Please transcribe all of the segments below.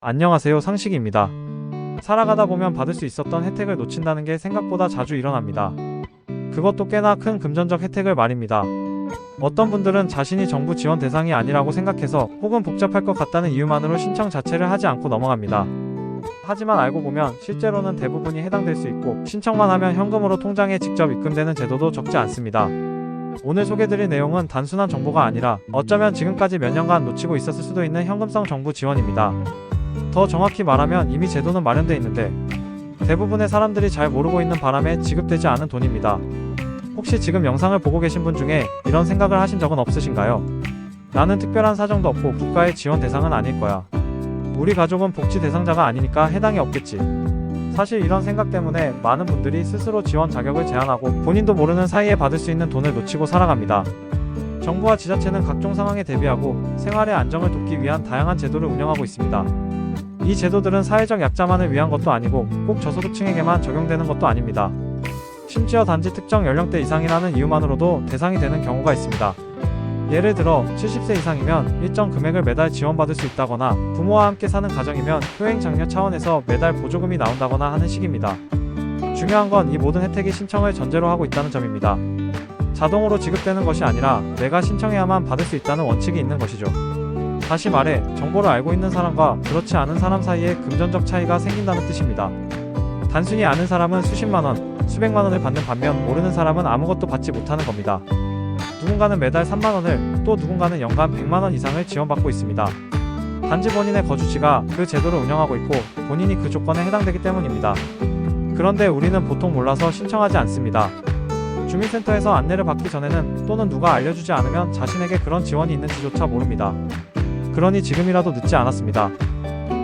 안녕하세요, 상식입니다. 살아가다 보면 받을 수 있었던 혜택을 놓친다는 게 생각보다 자주 일어납니다. 그것도 꽤나 큰 금전적 혜택을 말입니다. 어떤 분들은 자신이 정부 지원 대상이 아니라고 생각해서 혹은 복잡할 것 같다는 이유만으로 신청 자체를 하지 않고 넘어갑니다. 하지만 알고 보면 실제로는 대부분이 해당될 수 있고, 신청만 하면 현금으로 통장에 직접 입금되는 제도도 적지 않습니다. 오늘 소개드릴 내용은 단순한 정보가 아니라 어쩌면 지금까지 몇 년간 놓치고 있었을 수도 있는 현금성 정부 지원입니다. 더 정확히 말하면 이미 제도는 마련돼 있는데 대부분의 사람들이 잘 모르고 있는 바람에 지급되지 않은 돈입니다. 혹시 지금 영상을 보고 계신 분 중에 이런 생각을 하신 적은 없으신가요? 나는 특별한 사정도 없고 국가의 지원 대상은 아닐 거야. 우리 가족은 복지 대상자가 아니니까 해당이 없겠지. 사실 이런 생각 때문에 많은 분들이 스스로 지원 자격을 제한하고 본인도 모르는 사이에 받을 수 있는 돈을 놓치고 살아갑니다. 정부와 지자체는 각종 상황에 대비하고 생활의 안정을 돕기 위한 다양한 제도를 운영하고 있습니다. 이 제도들은 사회적 약자만을 위한 것도 아니고 꼭 저소득층에게만 적용되는 것도 아닙니다. 심지어 단지 특정 연령대 이상이라는 이유만으로도 대상이 되는 경우가 있습니다. 예를 들어 70세 이상이면 일정 금액을 매달 지원받을 수 있다거나 부모와 함께 사는 가정이면 효행장려 차원에서 매달 보조금이 나온다거나 하는 식입니다. 중요한 건 이 모든 혜택이 신청을 전제로 하고 있다는 점입니다. 자동으로 지급되는 것이 아니라 내가 신청해야만 받을 수 있다는 원칙이 있는 것이죠. 다시 말해 정보를 알고 있는 사람과 그렇지 않은 사람 사이에 금전적 차이가 생긴다는 뜻입니다. 단순히 아는 사람은 수십만원, 수백만원을 받는 반면 모르는 사람은 아무것도 받지 못하는 겁니다. 누군가는 매달 3만원을, 또 누군가는 연간 100만원 이상을 지원받고 있습니다. 단지 본인의 거주지가 그 제도를 운영하고 있고 본인이 그 조건에 해당되기 때문입니다. 그런데 우리는 보통 몰라서 신청하지 않습니다. 주민센터에서 안내를 받기 전에는 또는 누가 알려주지 않으면 자신에게 그런 지원이 있는지조차 모릅니다. 그러니 지금이라도 늦지 않았습니다.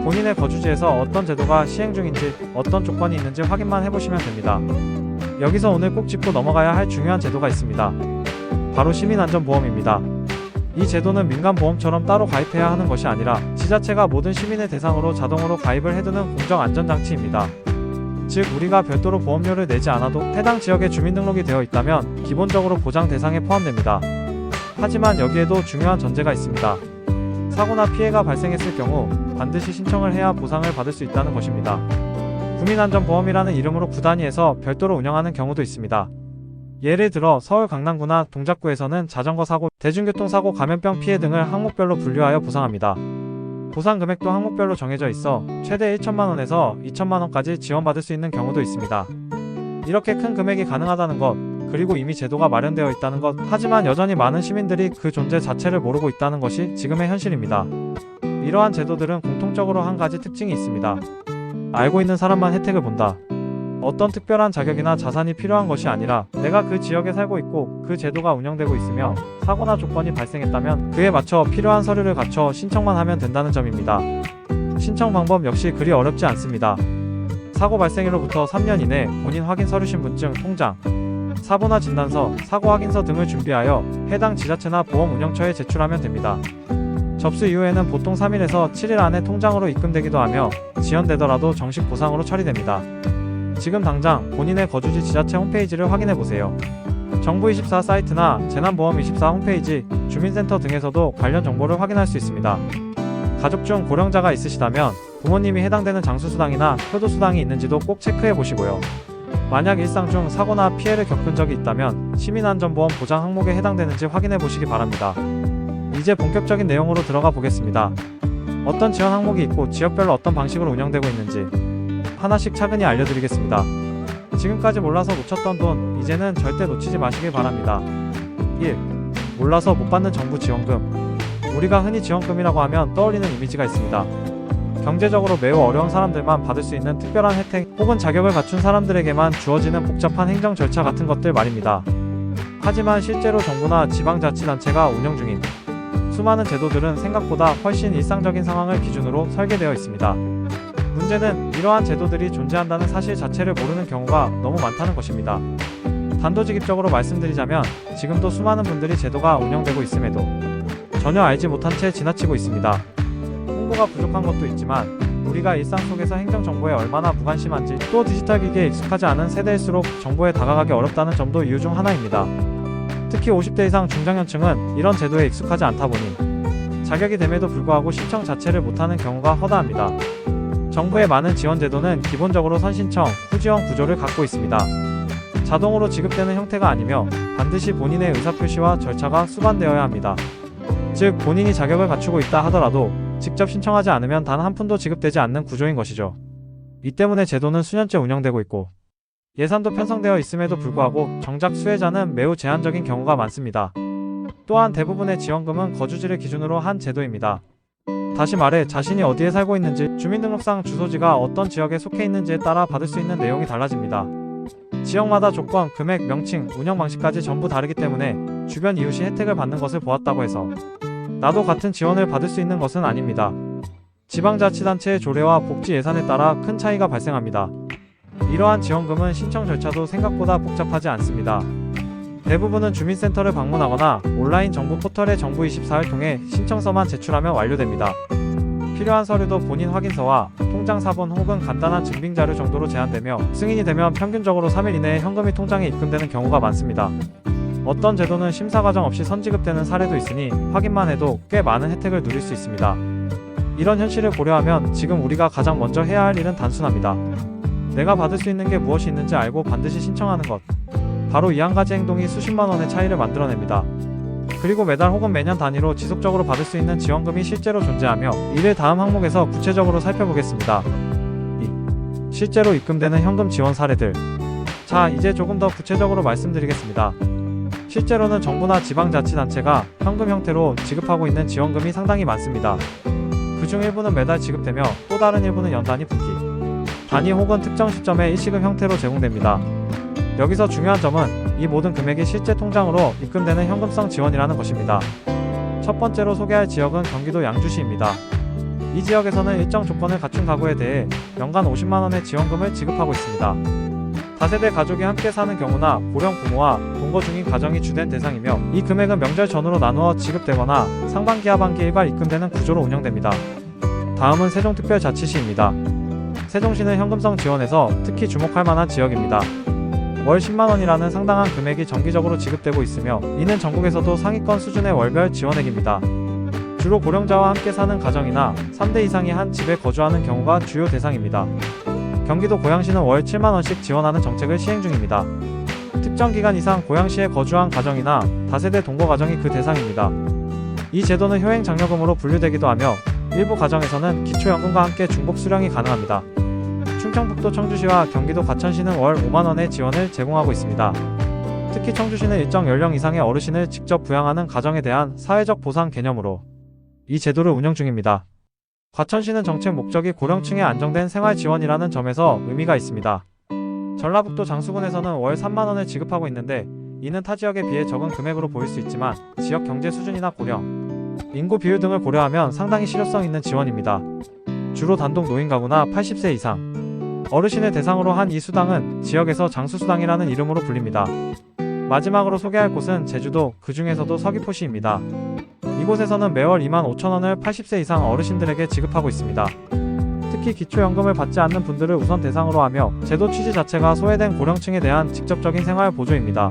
본인의 거주지에서 어떤 제도가 시행 중인지, 어떤 조건이 있는지 확인만 해보시면 됩니다. 여기서 오늘 꼭 짚고 넘어가야 할 중요한 제도가 있습니다. 바로 시민안전보험입니다. 이 제도는 민간보험처럼 따로 가입해야 하는 것이 아니라 지자체가 모든 시민을 대상으로 자동으로 가입을 해두는 공정안전장치입니다. 즉 우리가 별도로 보험료를 내지 않아도 해당 지역에 주민등록이 되어 있다면 기본적으로 보장 대상에 포함됩니다. 하지만 여기에도 중요한 전제가 있습니다. 사고나 피해가 발생했을 경우 반드시 신청을 해야 보상을 받을 수 있다는 것입니다. 국민안전보험이라는 이름으로 구 단위에서 별도로 운영하는 경우도 있습니다. 예를 들어 서울 강남구나 동작구에서는 자전거 사고, 대중교통사고, 감염병 피해 등을 항목별로 분류하여 보상합니다. 보상 금액도 항목별로 정해져 있어 최대 1천만원에서 2천만원까지 지원받을 수 있는 경우도 있습니다. 이렇게 큰 금액이 가능하다는 것, 그리고 이미 제도가 마련되어 있다는 것, 하지만 여전히 많은 시민들이 그 존재 자체를 모르고 있다는 것이 지금의 현실입니다. 이러한 제도들은 공통적으로 한 가지 특징이 있습니다. 알고 있는 사람만 혜택을 본다. 어떤 특별한 자격이나 자산이 필요한 것이 아니라 내가 그 지역에 살고 있고 그 제도가 운영되고 있으며 사고나 조건이 발생했다면 그에 맞춰 필요한 서류를 갖춰 신청만 하면 된다는 점입니다. 신청 방법 역시 그리 어렵지 않습니다. 사고 발생일로부터 3년 이내 본인 확인 서류 신분증, 통장, 사고나 진단서, 사고 확인서 등을 준비하여 해당 지자체나 보험 운영처에 제출하면 됩니다. 접수 이후에는 보통 3일에서 7일 안에 통장으로 입금되기도 하며 지연되더라도 정식 보상으로 처리됩니다. 지금 당장 본인의 거주지 지자체 홈페이지를 확인해보세요. 정부24 사이트나 재난보험24 홈페이지, 주민센터 등에서도 관련 정보를 확인할 수 있습니다. 가족 중 고령자가 있으시다면 부모님이 해당되는 장수수당이나 효도수당이 있는지도 꼭 체크해보시고요. 만약 일상 중 사고나 피해를 겪은 적이 있다면 시민안전보험 보장 항목에 해당되는지 확인해보시기 바랍니다. 이제 본격적인 내용으로 들어가 보겠습니다. 어떤 지원 항목이 있고 지역별로 어떤 방식으로 운영되고 있는지 하나씩 차근히 알려드리겠습니다. 지금까지 몰라서 놓쳤던 돈, 이제는 절대 놓치지 마시길 바랍니다. 1. 몰라서 못 받는 정부 지원금. 우리가 흔히 지원금이라고 하면 떠올리는 이미지가 있습니다. 경제적으로 매우 어려운 사람들만 받을 수 있는 특별한 혜택 혹은 자격을 갖춘 사람들에게만 주어지는 복잡한 행정 절차 같은 것들 말입니다. 하지만 실제로 정부나 지방자치단체가 운영 중인 수많은 제도들은 생각보다 훨씬 일상적인 상황을 기준으로 설계되어 있습니다. 문제는 이러한 제도들이 존재한다는 사실 자체를 모르는 경우가 너무 많다는 것입니다. 단도직입적으로 말씀드리자면 지금도 수많은 분들이 제도가 운영되고 있음에도 전혀 알지 못한 채 지나치고 있습니다. 홍보가 부족한 것도 있지만 우리가 일상 속에서 행정정보에 얼마나 무관심한지, 또 디지털 기기에 익숙하지 않은 세대일수록 정보에 다가가기 어렵다는 점도 이유 중 하나입니다. 특히 50대 이상 중장년층은 이런 제도에 익숙하지 않다 보니 자격이 됨에도 불구하고 신청 자체를 못하는 경우가 허다합니다. 정부의 많은 지원 제도는 기본적으로 선신청, 후지원 구조를 갖고 있습니다. 자동으로 지급되는 형태가 아니며 반드시 본인의 의사표시와 절차가 수반되어야 합니다. 즉 본인이 자격을 갖추고 있다 하더라도 직접 신청하지 않으면 단 한 푼도 지급되지 않는 구조인 것이죠. 이 때문에 제도는 수년째 운영되고 있고 예산도 편성되어 있음에도 불구하고 정작 수혜자는 매우 제한적인 경우가 많습니다. 또한 대부분의 지원금은 거주지를 기준으로 한 제도입니다. 다시 말해 자신이 어디에 살고 있는지, 주민등록상 주소지가 어떤 지역에 속해 있는지에 따라 받을 수 있는 내용이 달라집니다. 지역마다 조건, 금액, 명칭, 운영 방식까지 전부 다르기 때문에 주변 이웃이 혜택을 받는 것을 보았다고 해서 나도 같은 지원을 받을 수 있는 것은 아닙니다. 지방자치단체의 조례와 복지 예산에 따라 큰 차이가 발생합니다. 이러한 지원금은 신청 절차도 생각보다 복잡하지 않습니다. 대부분은 주민센터를 방문하거나 온라인 정부 포털의 정부24를 통해 신청서만 제출하면 완료됩니다. 필요한 서류도 본인 확인서와 통장 사본 혹은 간단한 증빙자료 정도로 제한되며 승인이 되면 평균적으로 3일 이내에 현금이 통장에 입금되는 경우가 많습니다. 어떤 제도는 심사 과정 없이 선지급되는 사례도 있으니 확인만 해도 꽤 많은 혜택을 누릴 수 있습니다. 이런 현실을 고려하면 지금 우리가 가장 먼저 해야 할 일은 단순합니다. 내가 받을 수 있는 게 무엇이 있는지 알고 반드시 신청하는 것. 바로 이 한 가지 행동이 수십만 원의 차이를 만들어냅니다. 그리고 매달 혹은 매년 단위로 지속적으로 받을 수 있는 지원금이 실제로 존재하며 이를 다음 항목에서 구체적으로 살펴보겠습니다. 2. 실제로 입금되는 현금 지원 사례들. 자, 이제 조금 더 구체적으로 말씀드리겠습니다. 실제로는 정부나 지방자치단체가 현금 형태로 지급하고 있는 지원금이 상당히 많습니다. 그중 일부는 매달 지급되며 또 다른 일부는 연단위 분기, 단위 혹은 특정 시점에 일시금 형태로 제공됩니다. 여기서 중요한 점은 이 모든 금액이 실제 통장으로 입금되는 현금성 지원이라는 것입니다. 첫 번째로 소개할 지역은 경기도 양주시입니다. 이 지역에서는 일정 조건을 갖춘 가구에 대해 연간 50만원의 지원금을 지급하고 있습니다. 다세대 가족이 함께 사는 경우나 고령 부모와 동거 중인 가정이 주된 대상이며 이 금액은 명절 전후로 나누어 지급되거나 상반기 하반기 일괄 입금되는 구조로 운영됩니다. 다음은 세종특별자치시입니다. 세종시는 현금성 지원에서 특히 주목할 만한 지역입니다. 월 10만원이라는 상당한 금액이 정기적으로 지급되고 있으며 이는 전국에서도 상위권 수준의 월별 지원액입니다. 주로 고령자와 함께 사는 가정이나 3대 이상이 한 집에 거주하는 경우가 주요 대상입니다. 경기도 고양시는 월 7만원씩 지원하는 정책을 시행 중입니다. 특정 기간 이상 고양시에 거주한 가정이나 다세대 동거 가정이 그 대상입니다. 이 제도는 효행 장려금으로 분류되기도 하며 일부 가정에서는 기초연금과 함께 중복 수령이 가능합니다. 충청북도 청주시와 경기도 과천시는 월 5만원의 지원을 제공하고 있습니다. 특히 청주시는 일정 연령 이상의 어르신을 직접 부양하는 가정에 대한 사회적 보상 개념으로 이 제도를 운영 중입니다. 과천시는 정책 목적이 고령층의 안정된 생활 지원이라는 점에서 의미가 있습니다. 전라북도 장수군에서는 월 3만원을 지급하고 있는데 이는 타 지역에 비해 적은 금액으로 보일 수 있지만 지역 경제 수준이나 고령, 인구 비율 등을 고려하면 상당히 실효성 있는 지원입니다. 주로 단독 노인 가구나 80세 이상 어르신을 대상으로 한 이 수당은 지역에서 장수수당이라는 이름으로 불립니다. 마지막으로 소개할 곳은 제주도, 그 중에서도 서귀포시입니다. 이곳에서는 매월 25,000원을 80세 이상 어르신들에게 지급하고 있습니다. 특히 기초연금을 받지 않는 분들을 우선 대상으로 하며 제도 취지 자체가 소외된 고령층에 대한 직접적인 생활 보조입니다.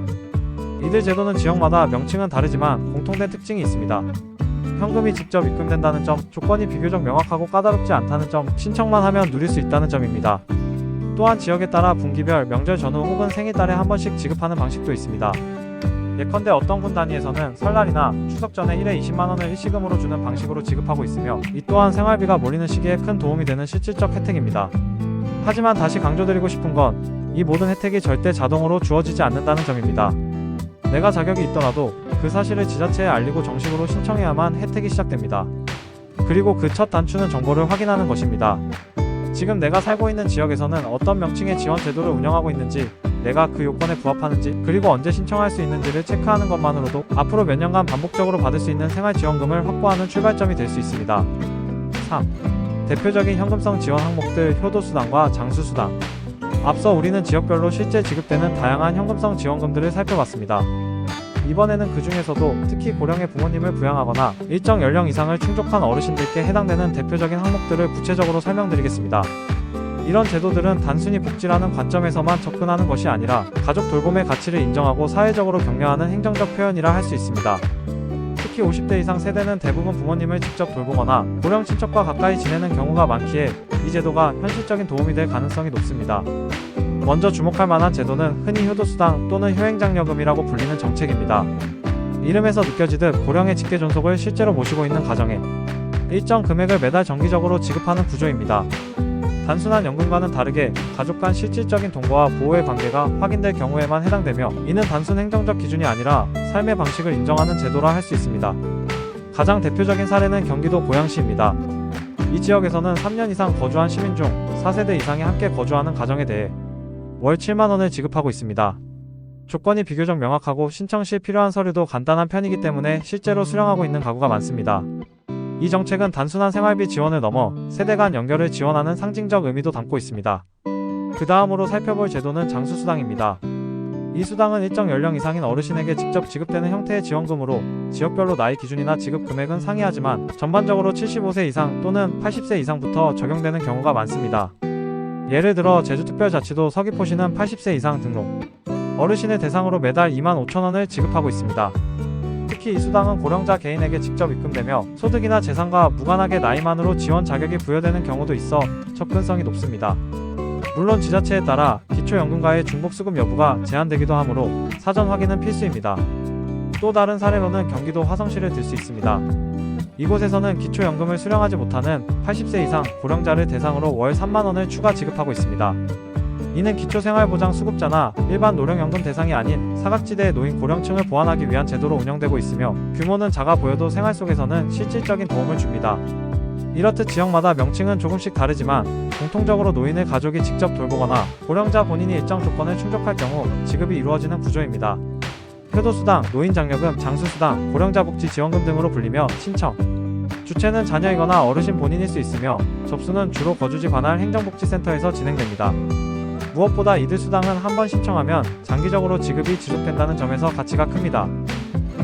이들 제도는 지역마다 명칭은 다르지만 공통된 특징이 있습니다. 현금이 직접 입금된다는 점, 조건이 비교적 명확하고 까다롭지 않다는 점, 신청만 하면 누릴 수 있다는 점입니다. 또한 지역에 따라 분기별, 명절 전후 혹은 생일달에 한 번씩 지급하는 방식도 있습니다. 예컨대 어떤 군 단위에서는 설날이나 추석 전에 1회 20만원을 일시금으로 주는 방식으로 지급하고 있으며 이 또한 생활비가 몰리는 시기에 큰 도움이 되는 실질적 혜택입니다. 하지만 다시 강조드리고 싶은 건 이 모든 혜택이 절대 자동으로 주어지지 않는다는 점입니다. 내가 자격이 있더라도 그 사실을 지자체에 알리고 정식으로 신청해야만 혜택이 시작됩니다. 그리고 그 첫 단추는 정보를 확인하는 것입니다. 지금 내가 살고 있는 지역에서는 어떤 명칭의 지원 제도를 운영하고 있는지, 내가 그 요건에 부합하는지, 그리고 언제 신청할 수 있는지를 체크하는 것만으로도 앞으로 몇 년간 반복적으로 받을 수 있는 생활지원금을 확보하는 출발점이 될 수 있습니다. 3. 대표적인 현금성 지원 항목들, 효도수당과 장수수당. 앞서 우리는 지역별로 실제 지급되는 다양한 현금성 지원금들을 살펴봤습니다. 이번에는 그 중에서도 특히 고령의 부모님을 부양하거나 일정 연령 이상을 충족한 어르신들께 해당되는 대표적인 항목들을 구체적으로 설명드리겠습니다. 이런 제도들은 단순히 복지라는 관점에서만 접근하는 것이 아니라 가족 돌봄의 가치를 인정하고 사회적으로 격려하는 행정적 표현이라 할 수 있습니다. 특히 특히 50대 이상 세대는 대부분 부모님을 직접 돌보거나 고령 친척과 가까이 지내는 경우가 많기에 이 제도가 현실적인 도움이 될 가능성이 높습니다. 먼저 주목할 만한 제도는 흔히 효도수당 또는 효행장려금이라고 불리는 정책입니다. 이름에서 느껴지듯 고령의 직계 존속을 실제로 모시고 있는 가정에 일정 금액을 매달 정기적으로 지급하는 구조입니다. 단순한 연금과는 다르게 가족 간 실질적인 동거와 보호의 관계가 확인될 경우에만 해당되며, 이는 단순 행정적 기준이 아니라 삶의 방식을 인정하는 제도라 할 수 있습니다. 가장 대표적인 사례는 경기도 고양시입니다. 이 지역에서는 3년 이상 거주한 시민 중 4세대 이상이 함께 거주하는 가정에 대해 월 7만원을 지급하고 있습니다. 조건이 비교적 명확하고 신청 시 필요한 서류도 간단한 편이기 때문에 실제로 수령하고 있는 가구가 많습니다. 이 정책은 단순한 생활비 지원을 넘어 세대 간 연결을 지원하는 상징적 의미도 담고 있습니다. 그 다음으로 살펴볼 제도는 장수수당입니다. 이 수당은 일정 연령 이상인 어르신에게 직접 지급되는 형태의 지원금으로 지역별로 나이 기준이나 지급 금액은 상이하지만 전반적으로 75세 이상 또는 80세 이상부터 적용되는 경우가 많습니다. 예를 들어 제주특별자치도 서귀포시는 80세 이상 등록 어르신을 대상으로 매달 25,000원을 지급하고 있습니다. 특히 이 수당은 고령자 개인에게 직접 입금되며 소득이나 재산과 무관하게 나이만으로 지원 자격이 부여되는 경우도 있어 접근성이 높습니다. 물론 지자체에 따라 기초연금과의 중복수급 여부가 제한되기도 하므로 사전 확인은 필수입니다. 또 다른 사례로는 경기도 화성시를 들 수 있습니다. 이곳에서는 기초연금을 수령하지 못하는 80세 이상 고령자를 대상으로 월 3만원을 추가 지급하고 있습니다. 이는 기초생활보장 수급자나 일반 노령연금 대상이 아닌 사각지대에 놓인 고령층을 보완하기 위한 제도로 운영되고 있으며, 규모는 작아 보여도 생활 속에서는 실질적인 도움을 줍니다. 이렇듯 지역마다 명칭은 조금씩 다르지만 공통적으로 노인을 가족이 직접 돌보거나 고령자 본인이 일정 조건을 충족할 경우 지급이 이루어지는 구조입니다. 효도수당, 노인장려금, 장수수당, 고령자복지지원금 등으로 불리며 신청 주체는 자녀이거나 어르신 본인일 수 있으며 접수는 주로 거주지 관할 행정복지센터에서 진행됩니다. 무엇보다 이들 수당은 한 번 신청하면 장기적으로 지급이 지속된다는 점에서 가치가 큽니다.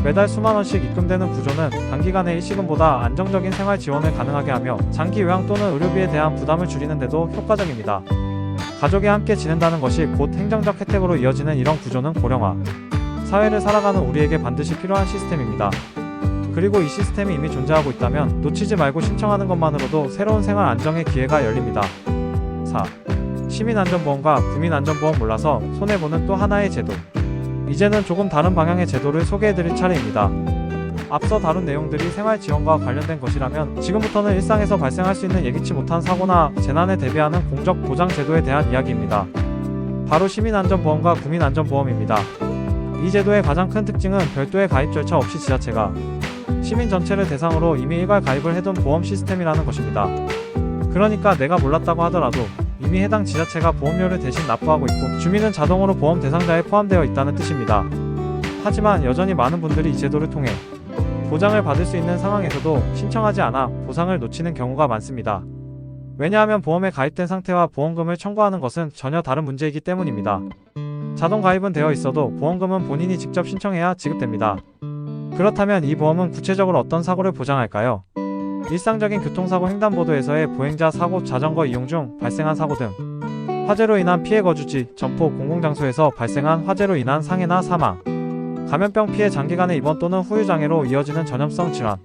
매달 수만원씩 입금되는 구조는 단기간의 일시금보다 안정적인 생활 지원을 가능하게 하며 장기 요양 또는 의료비에 대한 부담을 줄이는 데도 효과적입니다. 가족이 함께 지낸다는 것이 곧 행정적 혜택으로 이어지는 이런 구조는 고령화 사회를 살아가는 우리에게 반드시 필요한 시스템입니다. 그리고 이 시스템이 이미 존재하고 있다면 놓치지 말고 신청하는 것만으로도 새로운 생활 안정의 기회가 열립니다. 4. 시민안전보험과 국민안전보험 몰라서 손해보는 또 하나의 제도. 이제는 조금 다른 방향의 제도를 소개해드릴 차례입니다. 앞서 다룬 내용들이 생활지원과 관련된 것이라면 지금부터는 일상에서 발생할 수 있는 예기치 못한 사고나 재난에 대비하는 공적 보장 제도에 대한 이야기입니다. 바로 시민안전보험과 국민안전보험입니다. 이 제도의 가장 큰 특징은 별도의 가입 절차 없이 지자체가 시민 전체를 대상으로 이미 일괄 가입을 해둔 보험 시스템이라는 것입니다. 그러니까 내가 몰랐다고 하더라도 이미 해당 지자체가 보험료를 대신 납부하고 있고 주민은 자동으로 보험 대상자에 포함되어 있다는 뜻입니다. 하지만 여전히 많은 분들이 이 제도를 통해 보장을 받을 수 있는 상황에서도 신청하지 않아 보상을 놓치는 경우가 많습니다. 왜냐하면 보험에 가입된 상태와 보험금을 청구하는 것은 전혀 다른 문제이기 때문입니다. 자동 가입은 되어 있어도 보험금은 본인이 직접 신청해야 지급됩니다. 그렇다면 이 보험은 구체적으로 어떤 사고를 보장할까요? 일상적인 교통사고 횡단보도에서의 보행자 사고, 자전거 이용 중 발생한 사고 등 화재로 인한 피해, 거주지, 점포, 공공장소에서 발생한 화재로 인한 상해나 사망, 감염병 피해, 장기간의 입원 또는 후유장애로 이어지는 전염성 질환,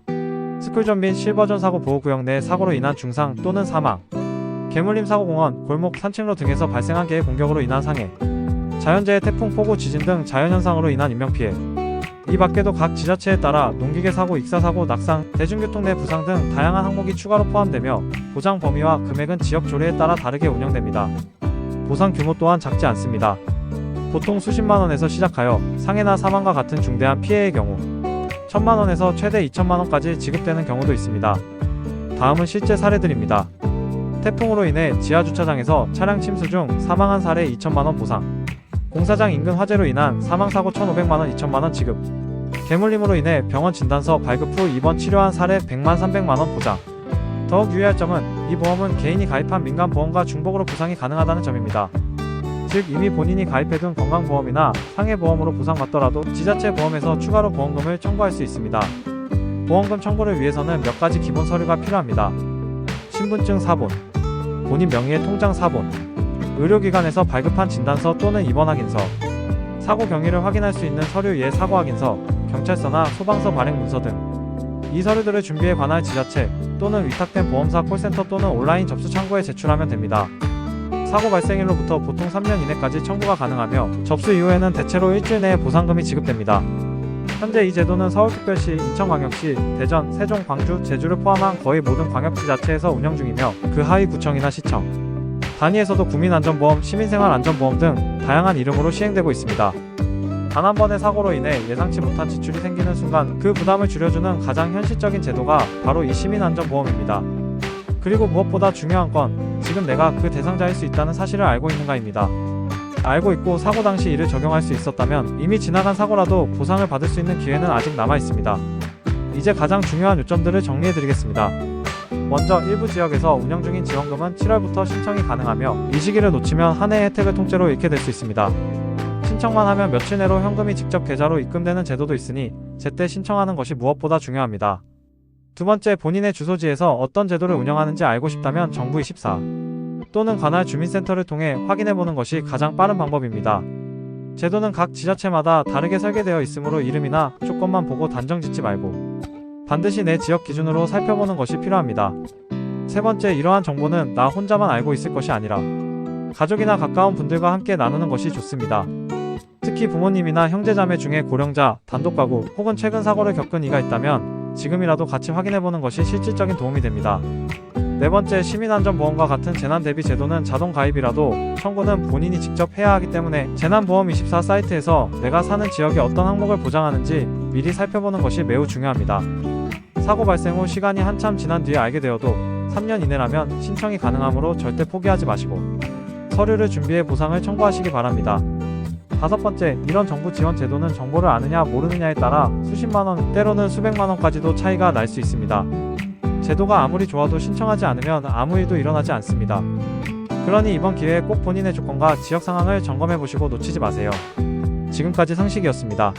스쿨존 및 실버존 사고 보호구역 내 사고로 인한 중상 또는 사망, 개물림 사고, 공원, 골목, 산책로 등에서 발생한 개의 공격으로 인한 상해, 자연재해, 태풍, 폭우, 지진 등 자연현상으로 인한 인명피해. 이 밖에도 각 지자체에 따라 농기계 사고, 익사사고, 낙상, 대중교통 내 부상 등 다양한 항목이 추가로 포함되며 보장 범위와 금액은 지역 조례에 따라 다르게 운영됩니다. 보상 규모 또한 작지 않습니다. 보통 수십만원에서 시작하여 상해나 사망과 같은 중대한 피해의 경우 1,000만원에서 최대 2,000만원까지 지급되는 경우도 있습니다. 다음은 실제 사례들입니다. 태풍으로 인해 지하주차장에서 차량 침수 중 사망한 사례 2,000만원 보상, 공사장 인근 화재로 인한 사망사고 1,500만원, 2,000만원 지급, 개물림으로 인해 병원 진단서 발급 후 입원 치료한 사례 100만, 300만원 보장. 더욱 유의할 점은 이 보험은 개인이 가입한 민간보험과 중복으로 보상이 가능하다는 점입니다. 즉 이미 본인이 가입해둔 건강보험이나 상해보험으로 보상받더라도 지자체 보험에서 추가로 보험금을 청구할 수 있습니다. 보험금 청구를 위해서는 몇 가지 기본 서류가 필요합니다. 신분증 사본, 본인 명의의 통장 사본, 의료기관에서 발급한 진단서 또는 입원 확인서, 사고 경위를 확인할 수 있는 서류, 사고 확인서, 경찰서나 소방서 발행 문서 등 이 서류들을 준비해 관할 지자체 또는 위탁된 보험사 콜센터 또는 온라인 접수 창구에 제출하면 됩니다. 사고 발생일로부터 보통 3년 이내까지 청구가 가능하며 접수 이후에는 대체로 일주일 내에 보상금이 지급됩니다. 현재 이 제도는 서울특별시, 인천광역시, 대전, 세종, 광주, 제주를 포함한 거의 모든 광역지자체에서 운영 중이며 그 하위 구청이나 시청, 단위에서도 국민안전보험, 시민생활안전보험 등 다양한 이름으로 시행되고 있습니다. 단 한 번의 사고로 인해 예상치 못한 지출이 생기는 순간 그 부담을 줄여주는 가장 현실적인 제도가 바로 이 시민안전보험입니다. 그리고 무엇보다 중요한 건 지금 내가 그 대상자일 수 있다는 사실을 알고 있는가입니다. 알고 있고 사고 당시 이를 적용할 수 있었다면 이미 지나간 사고라도 보상을 받을 수 있는 기회는 아직 남아 있습니다. 이제 가장 중요한 요점들을 정리해 드리겠습니다. 먼저 일부 지역에서 운영 중인 지원금은 7월부터 신청이 가능하며 이 시기를 놓치면 한 해의 혜택을 통째로 잃게 될 수 있습니다. 신청만 하면 며칠 내로 현금이 직접 계좌로 입금되는 제도도 있으니 제때 신청하는 것이 무엇보다 중요합니다. 두 번째, 본인의 주소지에서 어떤 제도를 운영하는지 알고 싶다면 정부24 또는 관할 주민센터를 통해 확인해보는 것이 가장 빠른 방법입니다. 제도는 각 지자체마다 다르게 설계되어 있으므로 이름이나 조건만 보고 단정 짓지 말고 반드시 내 지역 기준으로 살펴보는 것이 필요합니다. 세 번째, 이러한 정보는 나 혼자만 알고 있을 것이 아니라 가족이나 가까운 분들과 함께 나누는 것이 좋습니다. 특히 부모님이나 형제자매 중에 고령자, 단독가구 혹은 최근 사고를 겪은 이가 있다면 지금이라도 같이 확인해보는 것이 실질적인 도움이 됩니다. 네 번째, 시민안전보험과 같은 재난대비 제도는 자동 가입이라도 청구는 본인이 직접 해야 하기 때문에 재난보험24 사이트에서 내가 사는 지역이 어떤 항목을 보장하는지 미리 살펴보는 것이 매우 중요합니다. 사고 발생 후 시간이 한참 지난 뒤에 알게 되어도 3년 이내라면 신청이 가능하므로 절대 포기하지 마시고 서류를 준비해 보상을 청구하시기 바랍니다. 다섯 번째, 이런 정부 지원 제도는 정보를 아느냐 모르느냐에 따라 수십만원, 때로는 수백만원까지도 차이가 날 수 있습니다. 제도가 아무리 좋아도 신청하지 않으면 아무 일도 일어나지 않습니다. 그러니 이번 기회에 꼭 본인의 조건과 지역 상황을 점검해 보시고 놓치지 마세요. 지금까지 상식이었습니다.